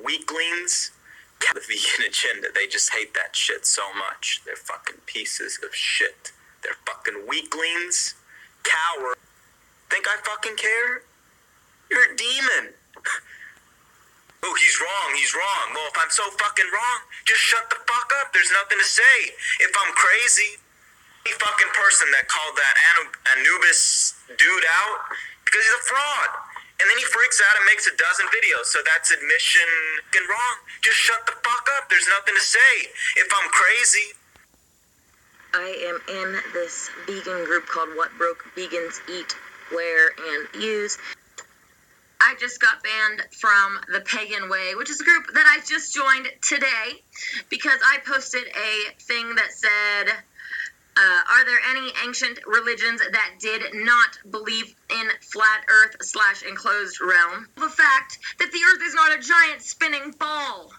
weaklings. The vegan agenda, they just hate that shit so much. They're fucking pieces of shit. They're fucking weaklings. Coward. Think I fucking care? You're a demon. Oh, he's wrong. Well, if I'm so fucking wrong, just shut the fuck up. There's nothing to say. If I'm crazy, any fucking person that called that Anubis dude out, because he's a fraud. And then he freaks out and makes a dozen videos. So that's admission fucking wrong. Just shut the fuck up. There's nothing to say. If I'm crazy. I am in this vegan group called What Broke Vegans Eat, Wear, and Use. I just got banned from the Pagan Way, which is a group that I just joined today because I posted a thing that said, are there any ancient religions that did not believe in flat earth / enclosed realm? The fact that the earth is not a giant spinning ball.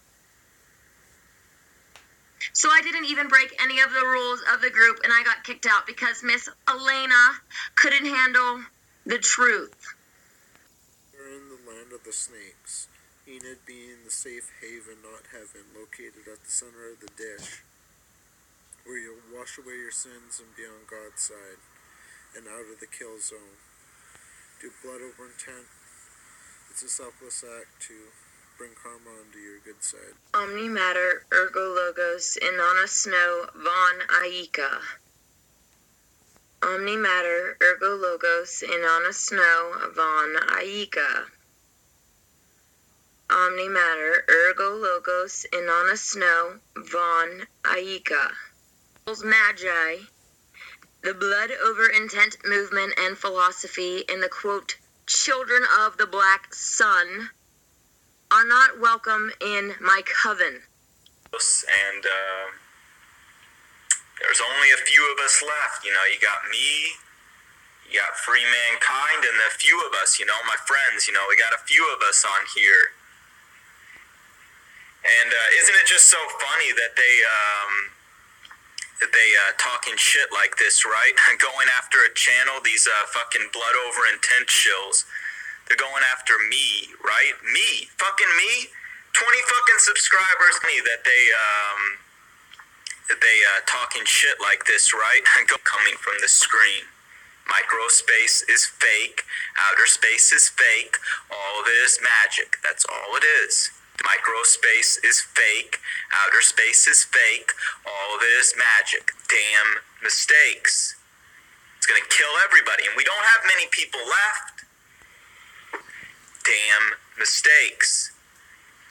So I didn't even break any of the rules of the group, and I got kicked out because Miss Elena couldn't handle the truth. We're in the land of the snakes, Enid being the safe haven, not heaven, located at the center of the dish, where you'll wash away your sins and be on God's side, and out of the kill zone. Do blood over intent. It's a selfless act to bring karma onto your good side. Omni Matter, Ergo Logos, Inanna Snow, Von Aika. Omni Matter, Ergo Logos, Inanna Snow, Von Aika. Omni Matter, Ergo Logos, Inanna Snow, Von Aika. Magi, the blood over intent movement and philosophy in the quote, children of the black sun, are not welcome in my coven. And there's only a few of us left. You know, you got me, you got Free Mankind, and a few of us, you know, my friends, you know, we got a few of us on here. And isn't it just so funny that they talking shit like this, right? Going after a channel, these fucking blood over intent shills. They're going after me, right? Me, fucking me. 20 fucking subscribers. Me that they talking shit like this, right? Coming from the screen. Microspace is fake. Outer space is fake. All of it is magic. That's all it is. Microspace is fake. Outer space is fake. All of it is magic. Damn mistakes. It's gonna kill everybody, and we don't have many people left. Damn mistakes.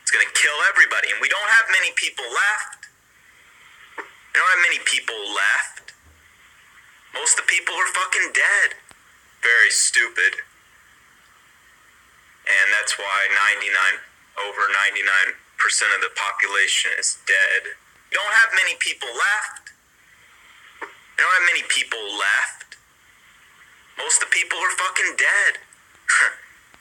It's gonna kill everybody, and we don't have many people left. We don't have many people left. Most of the people are fucking dead. Very stupid. And that's why over 99% of the population is dead. We don't have many people left. We don't have many people left. Most of the people are fucking dead.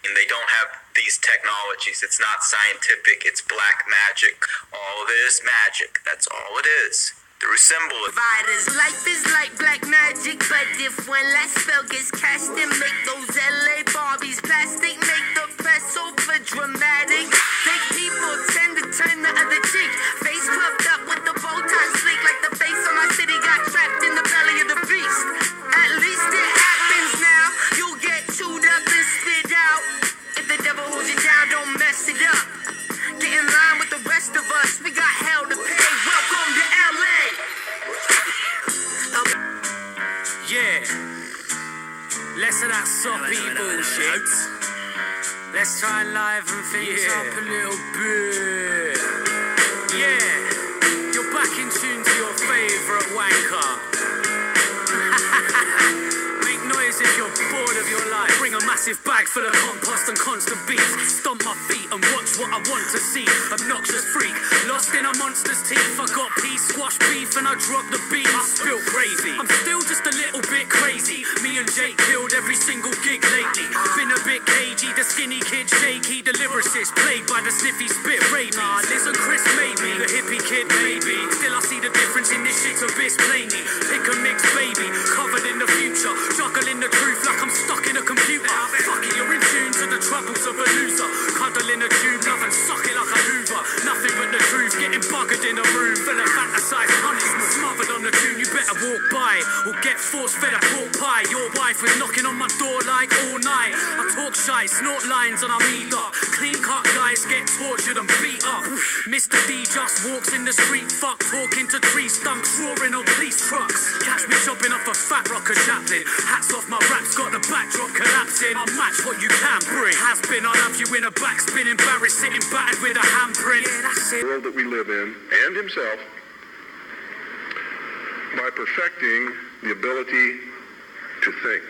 And they don't have these technologies. It's not scientific. It's black magic. All of it is magic. That's all it is. Through symbol. Life is like black magic, but if one last spell gets cast, then make those LA Barbies plastic, make the press over dramatic. Fake people tend to turn the other cheek. Face puffed up with the bow tie sleek, like the face of my city got trapped in the belly of the beast. At least it happens now. You'll get chewed up and spit out. If the devil holds you down, don't mess it up. Get in line with the rest of us. We got hell to pay. Welcome to LA. Yeah. Less of that soppy bullshit. Let's try and liven things up a little bit. Yeah. You're back in tune to your favourite wanker. Make noise if you're bored of your life. Bring a massive bag full of compost and constant beats. Stomp my feet and watch what I want to see. Obnoxious freak, lost in a monster's teeth. I got peas, squash beef, and I dropped the beans. I spill gravy. I'm still just a little bit crazy. Me and Jake killed every single gig lately. Been a bit cagey, the skinny kid shaky, the lyricist plagued by the sniffy spit rabies. Nah, listen, Chris made me, the hippie kid maybe. Still I see the difference in this shit's abyss plainly. Pick a mix, baby, covered in the future. Juggling the truth like I'm stuck in a computer. Fuck it, you're in tune to the troubles of a loser. Cuddle in a tube, love and suck it like a Hoover. locked in a room full of fantasized punishment. Smothered on the tune, you better walk by or get force-fed a pork pie. Your wife was knocking on my door like all night. I talk shy, snort lines and I'm eat up. Clean-cut guys get tortured and beat up. Mr. D just walks in the street, fuck, talking to tree stumps, roaring on police trucks. Catch me chopping off a fat rocker chaplain. Hats off, my rap's got the backdrop collapsing. I'll match what you can bring. Has been, I'll have you in a backspin, embarrassed, sitting battered with a handprint. Yeah, that's it. The world that we live in, and himself, by perfecting the ability to think.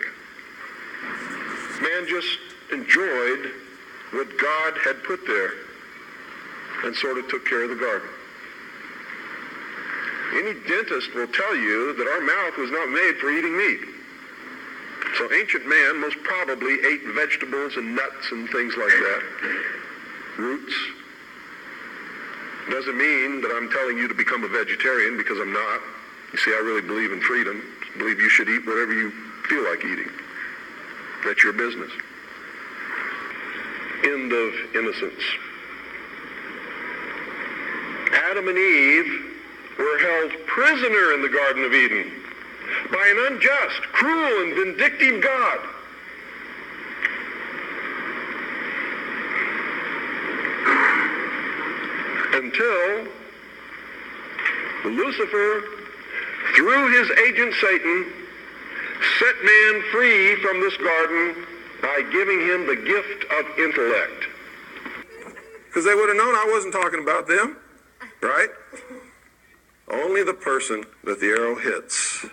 Man just enjoyed what God had put there and sort of took care of the garden. Any dentist will tell you that our mouth was not made for eating meat. So ancient man most probably ate vegetables and nuts and things like that, roots. Doesn't mean that I'm telling you to become a vegetarian, because I'm not. You see, I really believe in freedom. I believe you should eat whatever you feel like eating. That's your business. End of innocence. Adam and Eve were held prisoner in the Garden of Eden by an unjust, cruel, and vindictive God. Until Lucifer, through his agent Satan, set man free from this garden by giving him the gift of intellect. Because they would have known I wasn't talking about them, right? Only the person that the arrow hits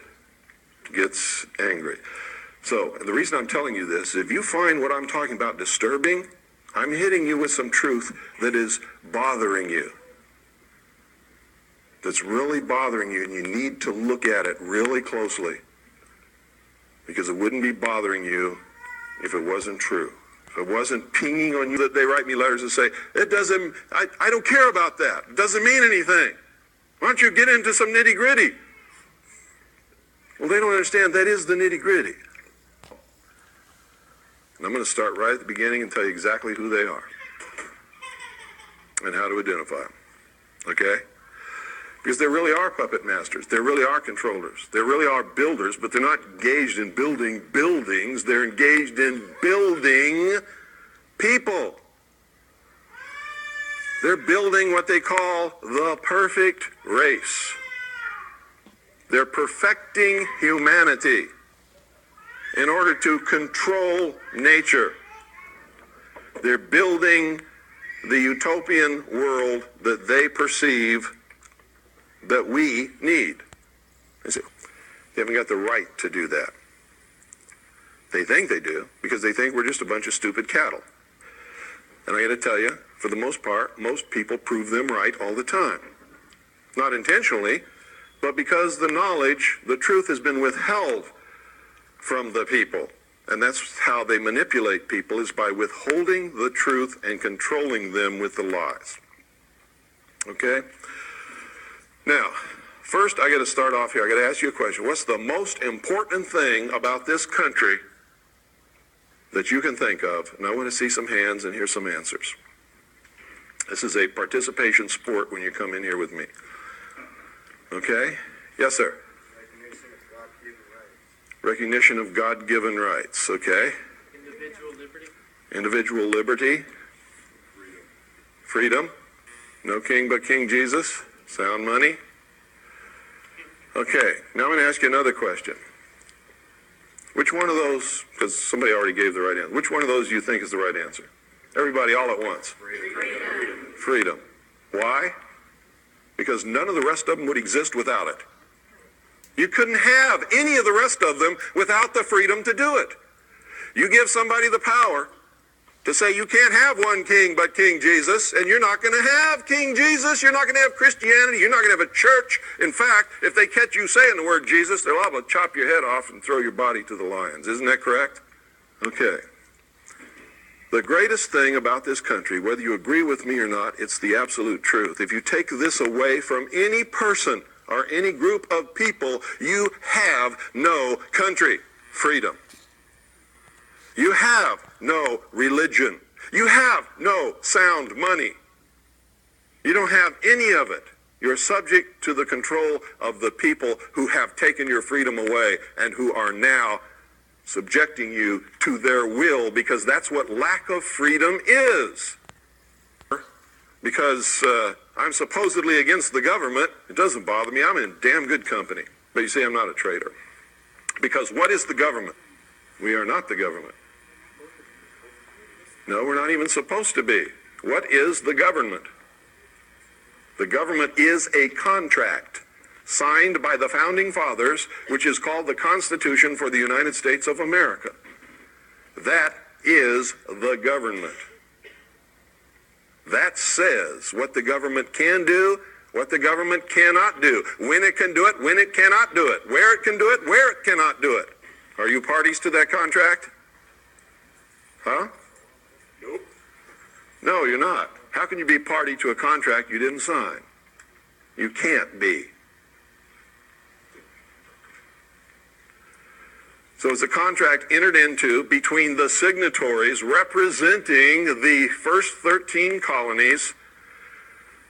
gets angry. So the reason I'm telling you this, if you find what I'm talking about disturbing, I'm hitting you with some truth that is bothering you. That's really bothering you, and you need to look at it really closely. Because it wouldn't be bothering you if it wasn't true. If it wasn't pinging on you, that they write me letters and say, I don't care about that. It doesn't mean anything. Why don't you get into some nitty-gritty? Well, they don't understand that is the nitty-gritty. And I'm going to start right at the beginning and tell you exactly who they are and how to identify them. Okay? Because there really are puppet masters. There really are controllers. There really are builders, but they're not engaged in building buildings. They're engaged in building people. They're building what they call the perfect race. They're perfecting humanity in order to control nature. They're building the utopian world that they perceive that we need. They say, they haven't got the right to do that. They think they do, because they think we're just a bunch of stupid cattle. And I got to tell you, for the most part, most people prove them right all the time. Not intentionally, but because the knowledge, the truth has been withheld from the people. And that's how they manipulate people, is by withholding the truth and controlling them with the lies. Okay? Now, first I got to start off here. I got to ask you a question. What's the most important thing about this country that you can think of? And I want to see some hands and hear some answers. This is a participation sport when you come in here with me. Okay? Yes, sir. Recognition of God-given rights. Okay? Individual liberty. Individual liberty. Freedom. No king but King Jesus. Sound money. Okay, now I'm going to ask you another question. Which one of those, because somebody already gave the right answer, which one of those do you think is the right answer? Everybody all at once. Freedom. Freedom. Why? Because none of the rest of them would exist without it. You couldn't have any of the rest of them without the freedom to do it. You give somebody the power to say you can't have one king but King Jesus, and you're not going to have King Jesus, you're not going to have Christianity, you're not going to have a church. In fact, if they catch you saying the word Jesus, they're liable to chop your head off and throw your body to the lions. Isn't that correct? Okay. The greatest thing about this country, whether you agree with me or not, it's the absolute truth. If you take this away from any person or any group of people, you have no country. Freedom. You have no religion. You have no sound money. You don't have any of it. You're subject to the control of the people who have taken your freedom away and who are now subjecting you to their will, because that's what lack of freedom is. Because I'm supposedly against the government, it doesn't bother me. I'm in damn good company. But you see, I'm not a traitor. Because what is the government? We are not the government. No, we're not even supposed to be. What is the government? The government is a contract signed by the Founding Fathers, which is called the Constitution for the United States of America. That is the government. That says what the government can do, what the government cannot do, when it can do it, when it cannot do it, where it can do it, where it cannot do it. Are you parties to that contract? Huh? Nope. No, you're not. How can you be party to a contract you didn't sign? You can't be. So it's a contract entered into between the signatories representing the first 13 colonies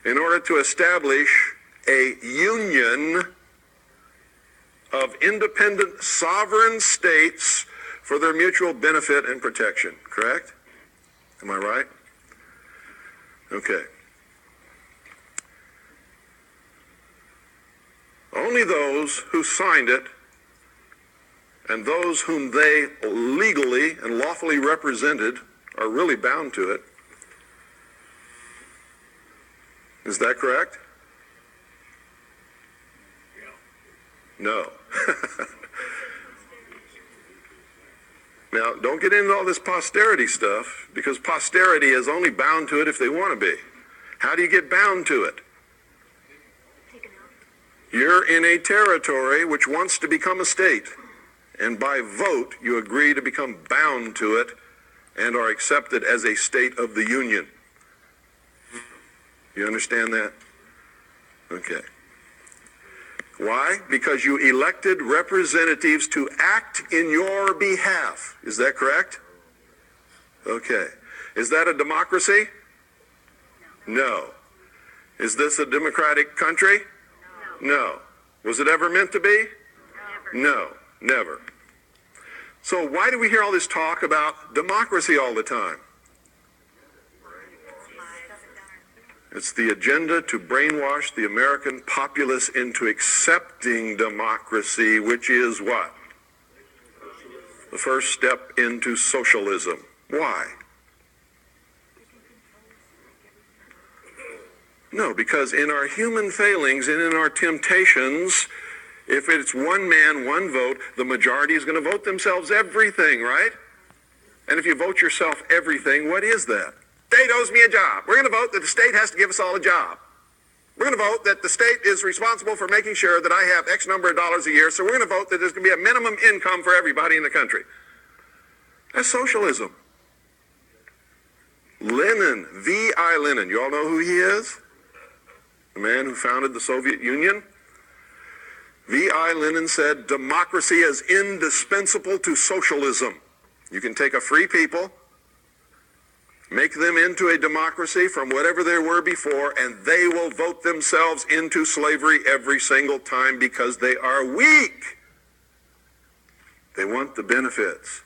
in order to establish a union of independent sovereign states for their mutual benefit and protection. Correct? Am I right? Okay. Only those who signed it and those whom they legally and lawfully represented are really bound to it. Is that correct? No. Now, don't get into all this posterity stuff, because posterity is only bound to it if they want to be. How do you get bound to it? You're in a territory which wants to become a state, and by vote you agree to become bound to it and are accepted as a state of the Union. You understand that? Okay. Why? Because you elected representatives to act in your behalf. Is that correct? Okay. Is that a democracy? No. Is this a democratic country? No. Was it ever meant to be? No, never. So why do we hear all this talk about democracy all the time? It's the agenda to brainwash the American populace into accepting democracy, which is what? The first step into socialism. Why? No, because in our human failings and in our temptations, if it's one man, one vote, the majority is going to vote themselves everything, right? And if you vote yourself everything, what is that? State owes me a job. We're going to vote that the state has to give us all a job. We're going to vote that the state is responsible for making sure that I have X number of dollars a year, so we're going to vote that there's going to be a minimum income for everybody in the country. That's socialism. Lenin, V.I. Lenin, you all know who he is? The man who founded the Soviet Union? V.I. Lenin said, democracy is indispensable to socialism. You can take a free people, make them into a democracy from whatever they were before, and they will vote themselves into slavery every single time because they are weak. They want the benefits.